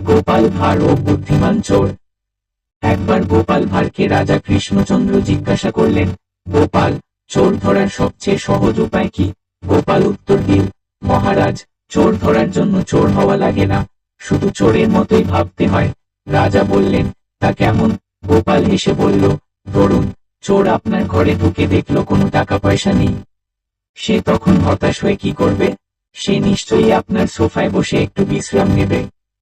গোপাল ভাঁড় ও বুদ্ধিমান চোর। একবার গোপাল ভাঁড়কে রাজা কৃষ্ণচন্দ্র জিজ্ঞাসা করলেন, গোপাল, চোর ধরার সবচেয়ে সহজ উপায় কি? গোপাল উত্তর দিল, মহারাজ, চোর ধরার জন্য চোর হওয়া লাগে না, শুধু চোরের মতোই ভাবতে হয়। রাজা বললেন, তা কেমন? গোপাল হেসে বলল, ধরুন, চোর আপনার ঘরে ঢুকে দেখলো কোনো টাকা পয়সা নেই। সে তখন হতাশ হয়ে কি করবে? সে নিশ্চয়ই আপনার সোফায় বসে একটু বিশ্রাম নেবে।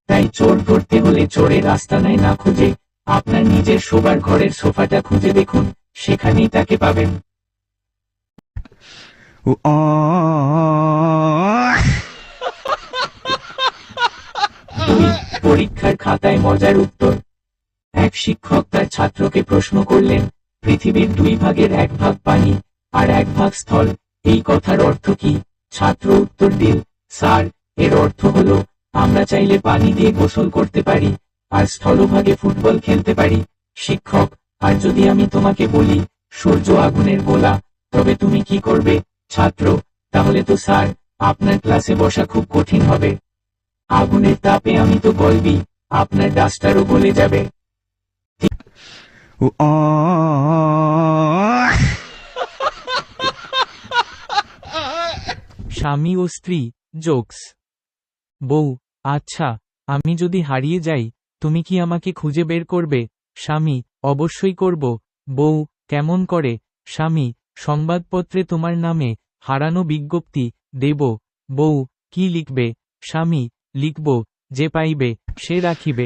তাই চোর ধরতে হলে চোরের আস্তানায় না খুঁজে আপনার নিজের শোবার ঘরের সোফাটা খুঁজে দেখুন, সেখানেই তাকে পাবেন। দুই, পরীক্ষার খাতায় মজার উত্তর। এক শিক্ষক তার ছাত্রকে প্রশ্ন করলেন, পৃথিবীর 2 ভাগের 1 ভাগ পানি আর 1 ভাগ স্থল, এই কথার অর্থ কি? ছাত্র উত্তর দিল, স্যার, এর অর্থ হলো আমরা চাইলে পানি দিয়ে গোসল করতে পারি আর স্থলভাগে ফুটবল খেলতে পারি। শিক্ষক, আর যদি আমি তোমাকে বলি সূর্য আগুনের গোলা, তবে তুমি কি করবে? ছাত্র, তাহলে তো স্যার আপনার ক্লাসে বসা খুব কঠিন হবে। আগুনের তাপে আমি তো গলবি, আপনার ডাস্টারও গলে যাবে। স্বামী ও স্ত্রী জোকস। বউ, আচ্ছা, আমি যদি হারিয়ে যাই, তুমি কি আমাকে খুঁজে বের করবে? স্বামী, অবশ্যই করব। বউ, কেমন করে? স্বামী, সংবাদপত্রে তোমার নামে হারানো বিজ্ঞপ্তি দেব। বউ, কি লিখবে? স্বামী, লিখব, যে পাইবে সে রাখিবে।